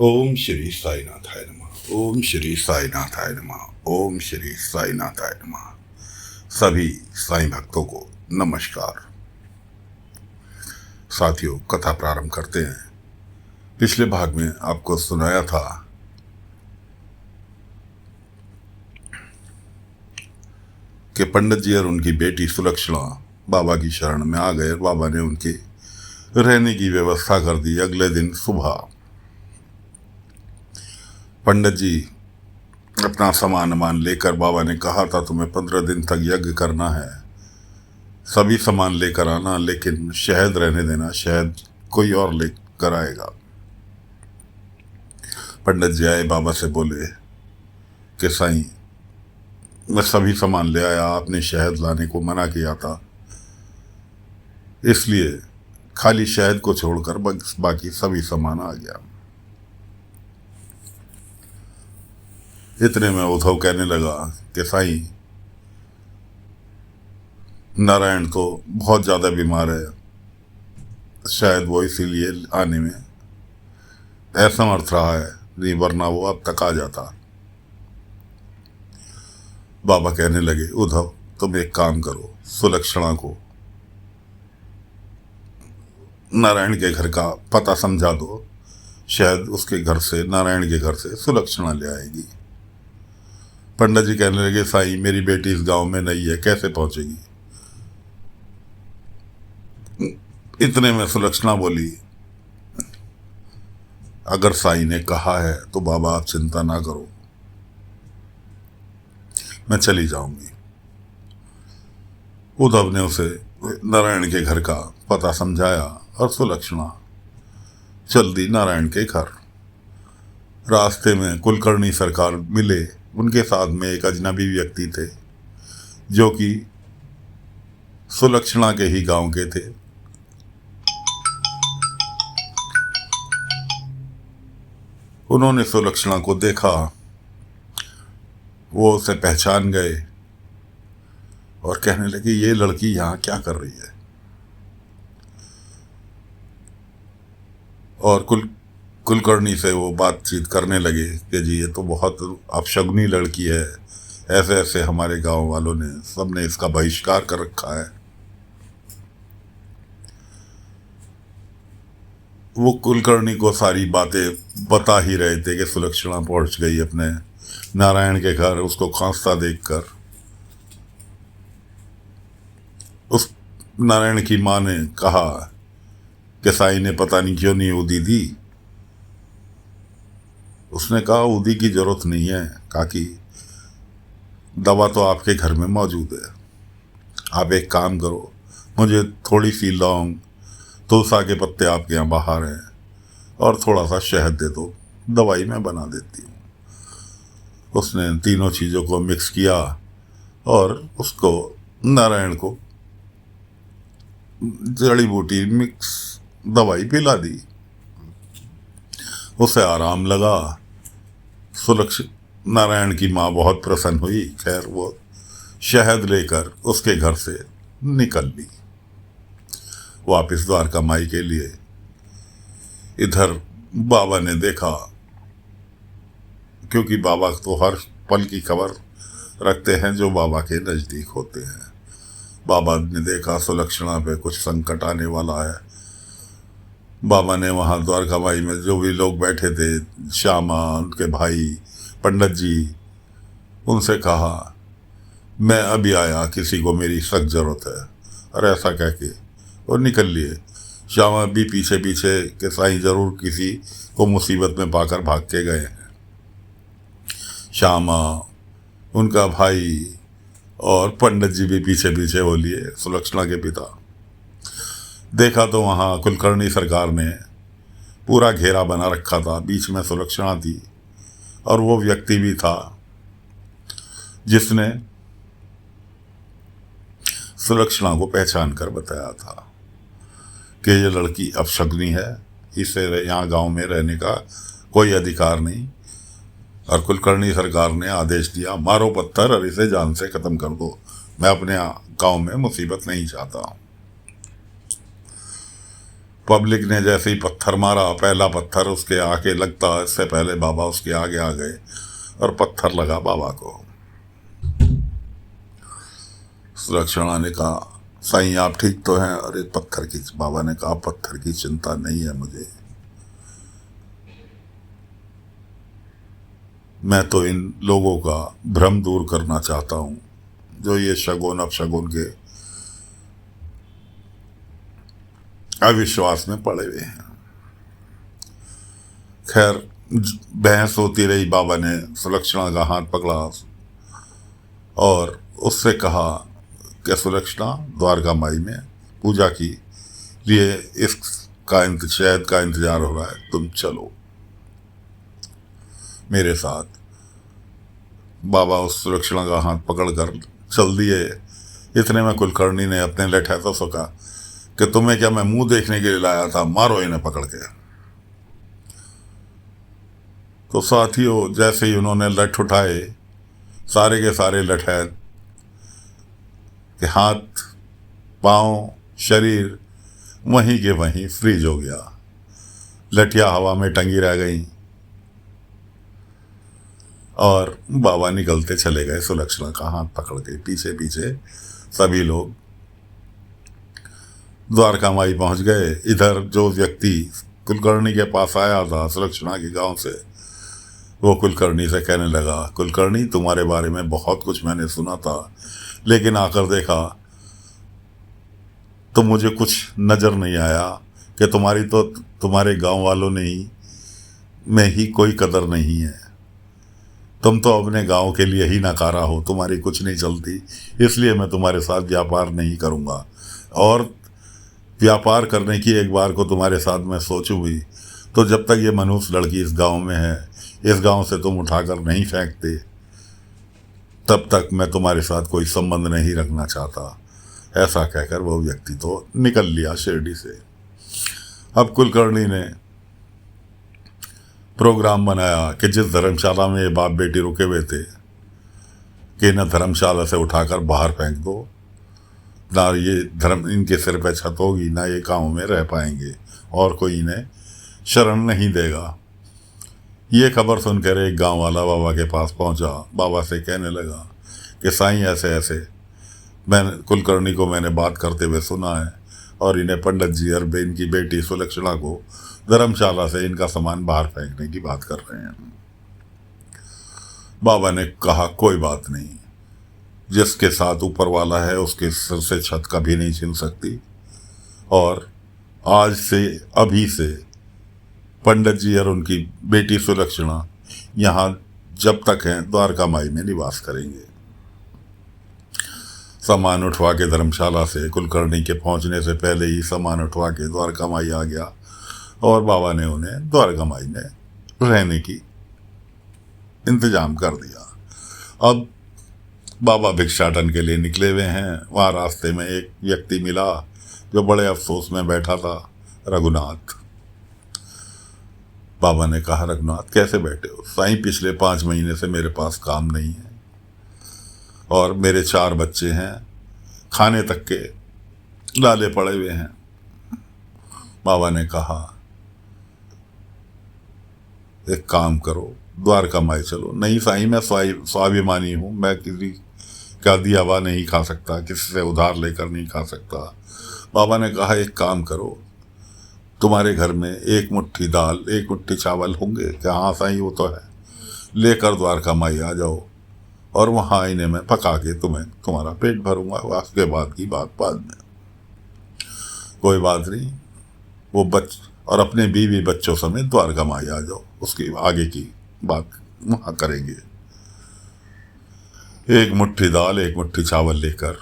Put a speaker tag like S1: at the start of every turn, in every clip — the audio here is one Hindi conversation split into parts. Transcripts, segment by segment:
S1: ओम श्री साईनाथाय नमः। ओम श्री साईनाथाय नमः। ओम श्री साईनाथाय नमः। सभी साईं भक्तों को नमस्कार। साथियों, कथा प्रारंभ करते हैं। पिछले भाग में आपको सुनाया था कि पंडित जी और उनकी बेटी सुलक्षणा बाबा की शरण में आ गए। बाबा ने उनके रहने की व्यवस्था कर दी। अगले दिन सुबह पंडित जी अपना सामान लेकर, बाबा ने कहा था तुम्हें 15 दिन तक यज्ञ करना है, सभी सामान लेकर आना, लेकिन शहद रहने देना, शहद कोई और लेकर आएगा। पंडित जी आए, बाबा से बोले कि साईं, मैं सभी सामान ले आया, आपने शहद लाने को मना किया था, इसलिए खाली शहद को छोड़कर बाकी सभी सामान आ गया। इतने में उद्धव कहने लगा कि साईं, नारायण तो बहुत ज़्यादा बीमार है, शायद वो इसीलिए आने में असमर्थ रहा है, नहीं वरना वो अब तक आ जाता। बाबा कहने लगे, उद्धव तुम एक काम करो, सुलक्षणा को नारायण के घर का पता समझा दो, शायद उसके घर से, नारायण के घर से सुलक्षणा ले आएगी। पंडित जी कहने लगे, साईं मेरी बेटी इस गांव में नहीं है, कैसे पहुंचेगी? इतने में सुलक्षणा बोली, अगर साईं ने कहा है तो बाबा आप चिंता ना करो, मैं चली जाऊंगी। उद्धव ने उसे नारायण के घर का पता समझाया और सुलक्षणा चल दी नारायण के घर। रास्ते में कुलकर्णी सरकार मिले। उनके साथ में एक अजनबी व्यक्ति थे जो कि सुलक्षणा के ही गांव के थे। उन्होंने सुलक्षणा को देखा, वो उसे पहचान गए और कहने लगे, ये लड़की यहाँ क्या कर रही है? और कुलकर्णी से वो बातचीत करने लगे कि जी ये तो बहुत अपशगुनी लड़की है, ऐसे ऐसे हमारे गांव वालों ने सबने इसका बहिष्कार कर रखा है। वो कुलकर्णी को सारी बातें बता ही रहे थे कि सुलक्षणा पहुंच गई अपने नारायण के घर, उसको खांसता देखकर। उस नारायण की माँ ने कहा कि साईं ने पता नहीं क्यों नहीं ऊदी दी। उसने कहा, ऊदी की जरूरत नहीं है काकी, दवा तो आपके घर में मौजूद है। आप एक काम करो, मुझे थोड़ी सी लौंग, तुलसा के पत्ते आपके यहाँ बाहर हैं, और थोड़ा सा शहद दे दो, दवाई मैं बना देती हूँ। उसने तीनों चीज़ों को मिक्स किया और उसको, नारायण को जड़ी बूटी मिक्स दवाई पिला दी। उसे आराम लगा। नारायण की माँ बहुत प्रसन्न हुई। खैर वो शहद लेकर उसके घर से निकल ली वापिस द्वारका माई के लिए। इधर बाबा ने देखा, क्योंकि बाबा तो हर पल की खबर रखते हैं जो बाबा के नज़दीक होते हैं। बाबा ने देखा सुलक्षणा पे कुछ संकट आने वाला है। बाबा ने वहाँ द्वारका माई में जो भी लोग बैठे थे, श्यामा, उनके भाई, पंडित जी, उनसे कहा, मैं अभी आया, किसी को मेरी सख्त ज़रूरत है। और ऐसा कह के वो निकल लिए। श्यामा भी पीछे पीछे कि साईं ज़रूर किसी को मुसीबत में पाकर भाग के गए हैं। श्यामा, उनका भाई और पंडित जी भी पीछे पीछे हो लिए, सुलक्षणा के पिता। देखा तो वहाँ कुलकर्णी सरकार ने पूरा घेरा बना रखा था, बीच में सुलक्षणा थी, और वो व्यक्ति भी था जिसने सुलक्षणा को पहचान कर बताया था कि ये लड़की अपशगुनी है, इसे यहाँ गांव में रहने का कोई अधिकार नहीं। और कुलकर्णी सरकार ने आदेश दिया, मारो पत्थर और इसे जान से ख़त्म कर दो, मैं अपने गांव में मुसीबत नहीं चाहता हूँ। पब्लिक ने जैसे ही पत्थर मारा, पहला पत्थर उसके आके लगता, इससे पहले बाबा उसके आगे आ गए और पत्थर लगा बाबा को। सुलक्षणा ने कहा, साईं आप ठीक तो हैं? अरे पत्थर की, बाबा ने कहा, पत्थर की चिंता नहीं है मुझे, मैं तो इन लोगों का भ्रम दूर करना चाहता हूं जो ये शगुन अपशगुन के अविश्वास में पड़े हुए हैं। खैर बहस होती रही। बाबा ने सुलक्षणा का हाथ पकड़ा और उससे कहा कि सुलक्षणा, द्वारका माई में पूजा की लिए इसका शहद का इंतजार हो रहा है, तुम चलो मेरे साथ। बाबा उस सुलक्षणा का हाथ पकड़कर चल दिए। इतने में कुलकर्णी ने अपने लठे तो सका कि तुम्हें क्या मैं मुंह देखने के लिए लाया था, मारो इन्हें पकड़ के। तो साथियों, जैसे ही उन्होंने लठ उठाए, सारे के सारे लठैत के हाथ, पांव, शरीर वहीं के वहीं फ्रीज हो गया। लठिया हवा में टंगी रह गई और बाबा निकलते चले गए सुलक्षणा का हाथ पकड़ के। पीछे पीछे सभी लोग द्वारका माई पहुंच गए। इधर जो व्यक्ति कुलकर्णी के पास आया था सुलक्षणा के गांव से, वो कुलकर्णी से कहने लगा, कुलकर्णी तुम्हारे बारे में बहुत कुछ मैंने सुना था, लेकिन आकर देखा तो मुझे कुछ नज़र नहीं आया कि तुम्हारी तो तुम्हारे गांव वालों ने ही में ही कोई कदर नहीं है। तुम तो अपने गांव के लिए ही नकारा हो, तुम्हारी कुछ नहीं चलती, इसलिए मैं तुम्हारे साथ व्यापार नहीं करूंगा। और व्यापार करने की एक बार को तुम्हारे साथ मैं सोचूं भी, तो जब तक ये मनुष्य लड़की इस गांव में है, इस गांव से तुम उठाकर नहीं फेंकते, तब तक मैं तुम्हारे साथ कोई संबंध नहीं रखना चाहता। ऐसा कहकर वो व्यक्ति तो निकल लिया शिरडी से। अब कुलकर्णी ने प्रोग्राम बनाया कि जिस धर्मशाला में ये बाप बेटी रुके हुए थे, कि इन्हें धर्मशाला से उठाकर बाहर फेंक दो, ना ये धर्म इनके सिर पे छत होगी, ना ये गाँव में रह पाएंगे और कोई इन्हें शरण नहीं देगा। ये खबर सुनकर एक गांव वाला बाबा के पास पहुंचा। बाबा से कहने लगा कि साईं ऐसे ऐसे मैंने कुलकर्णी को मैंने बात करते हुए सुना है और इन्हें पंडित जी और इनकी बेटी सुलक्षणा को धर्मशाला से इनका सामान बाहर फेंकने की बात कर रहे हैं। बाबा ने कहा, कोई बात नहीं, जिसके साथ ऊपर वाला है उसके सिर से छत कभी नहीं छीन सकती, और आज से अभी से पंडित जी और उनकी बेटी सुलक्षणा यहाँ जब तक हैं द्वारका माई में निवास करेंगे। सामान उठवा के धर्मशाला से कुलकर्णी के पहुँचने से पहले ही सामान उठवा के द्वारका माई आ गया और बाबा ने उन्हें द्वारका माई में रहने की इंतजाम कर दिया। अब बाबा भिक्षाटन के लिए निकले हुए हैं। वहाँ रास्ते में एक व्यक्ति मिला जो बड़े अफसोस में बैठा था, रघुनाथ। बाबा ने कहा, रघुनाथ कैसे बैठे हो? साईं, पिछले 5 महीने से मेरे पास काम नहीं है और मेरे 4 बच्चे हैं, खाने तक के लाले पड़े हुए हैं। बाबा ने कहा, एक काम करो, द्वारका माई चलो। नहीं साईं, मैं स्वाभिमानी हूँ, मैं किसी का दिया हुआ नहीं खा सकता, किसी से उधार लेकर नहीं खा सकता। बाबा ने कहा, एक काम करो, तुम्हारे घर में 1 मुट्ठी दाल, 1 मुट्ठी चावल होंगे क्या? हाँ साईं, वो तो है। लेकर द्वारका माई आ जाओ और वहाँ इन्हें मैं पका के तुम्हारा पेट भरूंगा। उसके बाद की बात बाद में। कोई बात नहीं, वो और अपने बीवी बच्चों समेत द्वारका माई आ जाओ, उसकी आगे की बात वहाँ करेंगे। 1 मुट्ठी दाल, 1 मुट्ठी चावल लेकर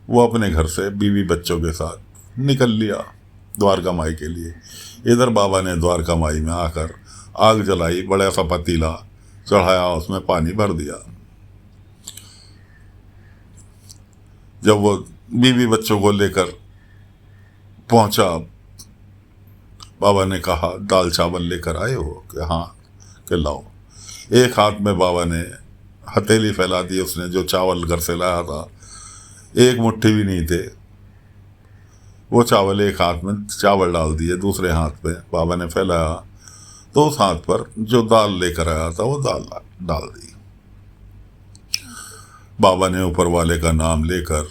S1: वो अपने घर से बीवी बच्चों के साथ निकल लिया द्वारका माई के लिए। इधर बाबा ने द्वारका माई में आकर आग जलाई, बड़ा सा पतीला चढ़ाया, उसमें पानी भर दिया। जब वो बीवी बच्चों को लेकर पहुंचा, बाबा ने कहा, दाल चावल लेकर आए हो? कि हाँ। कि लाओ। एक हाथ में बाबा ने हथेली फैला दी, उसने जो चावल घर से लाया था, 1 मुट्ठी भी नहीं थे। वो चावल एक हाथ में चावल डाल दिए, दूसरे हाथ पे बाबा ने फैलाया, तो उस हाथ पर जो दाल लेकर आया था वो दाल डाल दी। बाबा ने ऊपर वाले का नाम लेकर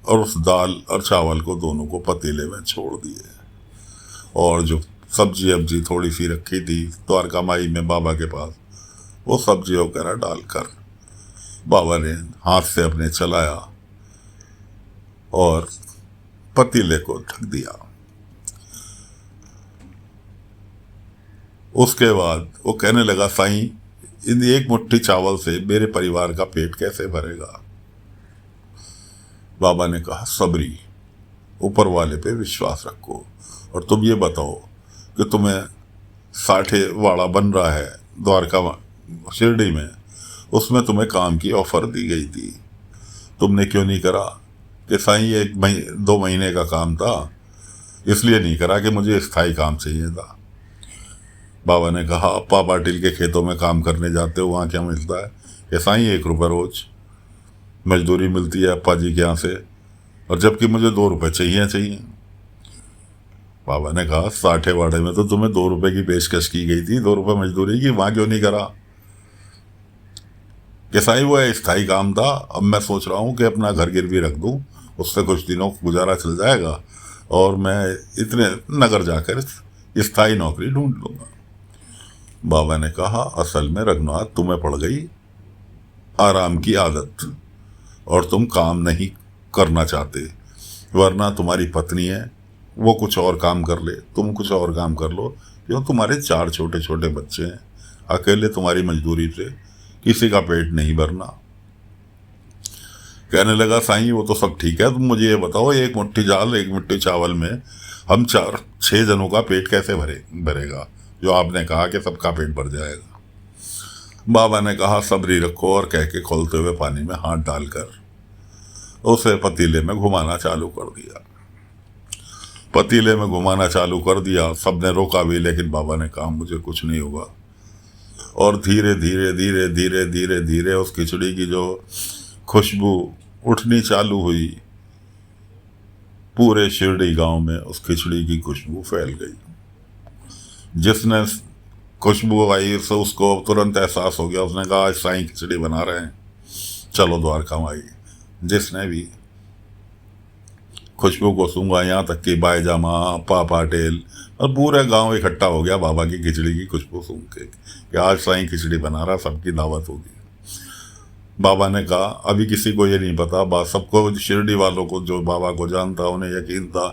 S1: और उस दाल और चावल को दोनों को पतीले में छोड़ दिए, और जो सब्जी अब्जी थोड़ी सी रखी थी द्वारका माई में बाबा के पास, वो सब्जी वगैरह डालकर बाबा ने हाथ से अपने चलाया और पतीले को ढक दिया। उसके बाद वो कहने लगा, साईं, इन एक मुट्ठी चावल से मेरे परिवार का पेट कैसे भरेगा? बाबा ने कहा, सबरी, ऊपर वाले पे विश्वास रखो, और तुम ये बताओ कि तुम्हें साठे वाड़ा बन रहा है द्वारका शिरडी में, उसमें तुम्हें काम की ऑफर दी गई थी, तुमने क्यों नहीं करा? कि साईं ये 2 महीने का काम था, इसलिए नहीं करा कि मुझे स्थायी काम चाहिए था। बाबा ने कहा, अप्पा पाटिल के खेतों में काम करने जाते हो, वहाँ क्या मिलता है? कि साईं 1 रुपये रोज मजदूरी मिलती है अप्पा जी के यहाँ से, और जबकि मुझे 2 रुपये चाहिए। बाबा ने कहा, साठे वाड़े में तो तुम्हें 2 रुपये की पेशकश की गई थी, 2 रुपये मजदूरी की, वहाँ क्यों नहीं करा? कि साईं वो स्थायी काम था, अब मैं सोच रहा हूँ कि अपना घर गिरवी रख दूँ, उससे कुछ दिनों गुजारा चल जाएगा, और मैं इतने नगर जाकर स्थायी नौकरी ढूंढ लूँगा। बाबा ने कहा, असल में रघुनाथ, तुम्हें पड़ गई आराम की आदत, और तुम काम नहीं करना चाहते, वरना तुम्हारी पत्नी है, वो कुछ और काम कर ले, तुम कुछ और काम कर लो, क्यों तुम्हारे 4 छोटे छोटे बच्चे हैं, अकेले तुम्हारी मजदूरी से किसी का पेट नहीं भरना। कहने लगा, साईं वो तो सब ठीक है, तुम मुझे ये बताओ, एक मुट्ठी दाल 1 मुट्ठी चावल में हम 4-6 जनों का पेट कैसे भरेगा, जो आपने कहा कि सबका पेट भर जाएगा? बाबा ने कहा, सबरी रखो, और कह के खोलते हुए पानी में हाथ डालकर उसे पतीले में घुमाना चालू कर दिया। पतीले में घुमाना चालू कर दिया, सबने रोका भी, लेकिन बाबा ने कहा, मुझे कुछ नहीं होगा। और धीरे धीरे धीरे धीरे धीरे धीरे उस खिचड़ी की जो खुशबू उठनी चालू हुई, पूरे शिरडी गांव में उस खिचड़ी की खुशबू फैल गई। जिसने खुशबू आई से उसको तुरंत एहसास हो गया, उसने कहा, आज साईं खिचड़ी बना रहे हैं, चलो द्वारका माई। जिसने भी खुशबू को सूंघा, यहाँ तक कि बाईजामा, अप्पा पाटिल और पूरे गांव इकट्ठा हो गया बाबा की खिचड़ी की खुशबू सूंघ के, कि आज साईं खिचड़ी बना रहा, सबकी दावत होगी। बाबा ने कहा, अभी किसी को ये नहीं पता, बात सबको, शिरडी वालों को जो बाबा को जानता उन्हें यकीन था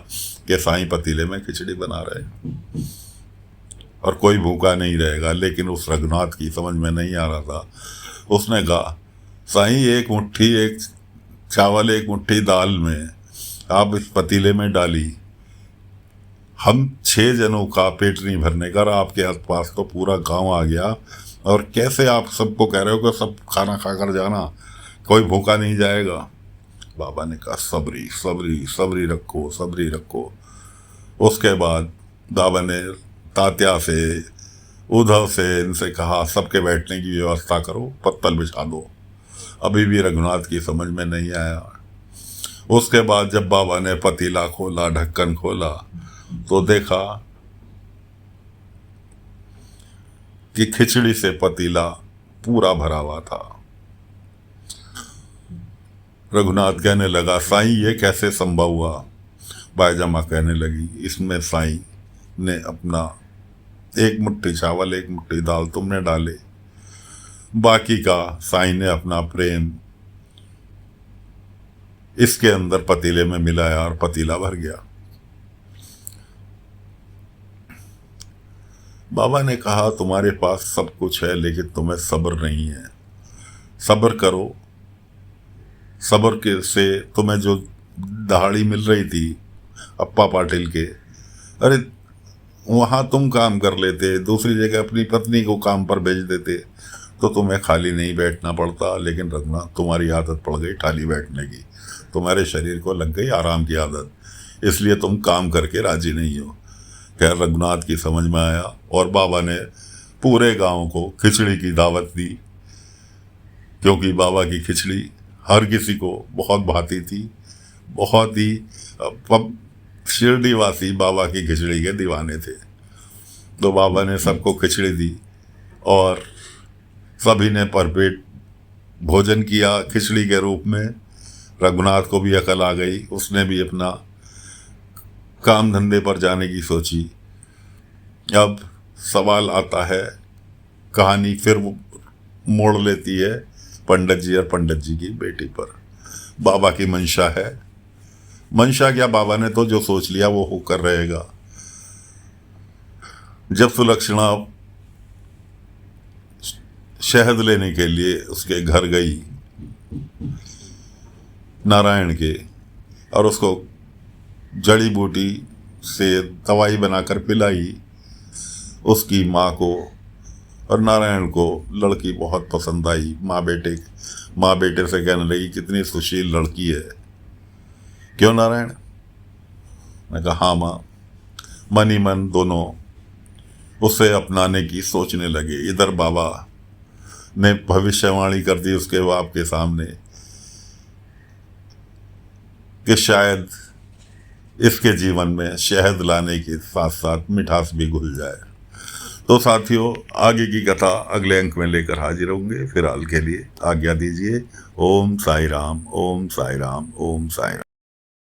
S1: कि साईं पतीले में खिचड़ी बना रहे हैं और कोई भूखा नहीं रहेगा। लेकिन उस रघुनाथ की समझ में नहीं आ रहा था। उसने कहा, साईं 1 मुट्ठी एक चावल 1 मुट्ठी दाल में आप इस पतीले में डाली, हम 6 जनों का पेट नहीं भरने का, आपके आसपास तो पूरा गांव आ गया, और कैसे आप सबको कह रहे हो कि सब खाना खाकर जाना, कोई भूखा नहीं जाएगा? बाबा ने कहा, सबरी सबरी सबरी रखो, सबरी रखो। उसके बाद बाबा ने तात्या से, उद्धव से, इनसे कहा, सबके बैठने की व्यवस्था करो, पत्तल बिछा दो। अभी भी रघुनाथ की समझ में नहीं आया। उसके बाद जब बाबा ने पतीला खोला, ढक्कन खोला, तो देखा कि खिचड़ी से पतीला पूरा भरा हुआ था। रघुनाथ कहने लगा, साईं ये कैसे संभव हुआ? बाईजामा कहने लगी, इसमें साईं ने अपना 1 मुट्ठी चावल 1 मुट्ठी दाल तुमने डाले, बाकी का साईं ने अपना प्रेम इसके अंदर पतीले में मिलाया और पतीला भर गया। बाबा ने कहा, तुम्हारे पास सब कुछ है, लेकिन तुम्हें सब्र नहीं है। सब्र करो। सब्र के से तुम्हें जो दहाड़ी मिल रही थी अप्पा पाटिल के, अरे वहाँ तुम काम कर लेते, दूसरी जगह अपनी पत्नी को काम पर भेज देते, तो तुम्हें खाली नहीं बैठना पड़ता। लेकिन रघुनाथ, तुम्हारी आदत पड़ गई खाली बैठने की, तुम्हारे शरीर को लग गई आराम की आदत, इसलिए तुम काम करके राजी नहीं हो। खैर, रघुनाथ की समझ में आया, और बाबा ने पूरे गांव को खिचड़ी की दावत दी, क्योंकि बाबा की खिचड़ी हर किसी को बहुत भाती थी, बहुत ही शिरडी वासी बाबा की खिचड़ी के दीवाने थे, तो बाबा ने सबको खिचड़ी दी और सभी ने भरपेट भोजन किया खिचड़ी के रूप में। रघुनाथ को भी अकल आ गई, उसने भी अपना काम धंधे पर जाने की सोची। अब सवाल आता है, कहानी फिर वो मोड़ लेती है पंडित जी और पंडित जी की बेटी पर। बाबा की मंशा है, मंशा क्या, बाबा ने तो जो सोच लिया वो होकर रहेगा। जब सुलक्षणा शहद लेने के लिए उसके घर गई नारायण के, और उसको जड़ी बूटी से दवाई बनाकर पिलाई, उसकी माँ को और नारायण को लड़की बहुत पसंद आई। माँ बेटे से कहने लगी, कितनी सुशील लड़की है। क्यों नारायण? मैं कहा हाँ माँ। मन ही मन दोनों उसे अपनाने की सोचने लगे। इधर बाबा ने भविष्यवाणी कर दी उसके बाप के सामने कि शायद इसके जीवन में शहद लाने के साथ साथ मिठास भी घुल जाए। तो साथियों, आगे की कथा अगले अंक में लेकर हाजिर होंगे। फिलहाल के लिए आज्ञा दीजिए। ओम साई राम, ओम साई राम, ओम साई राम।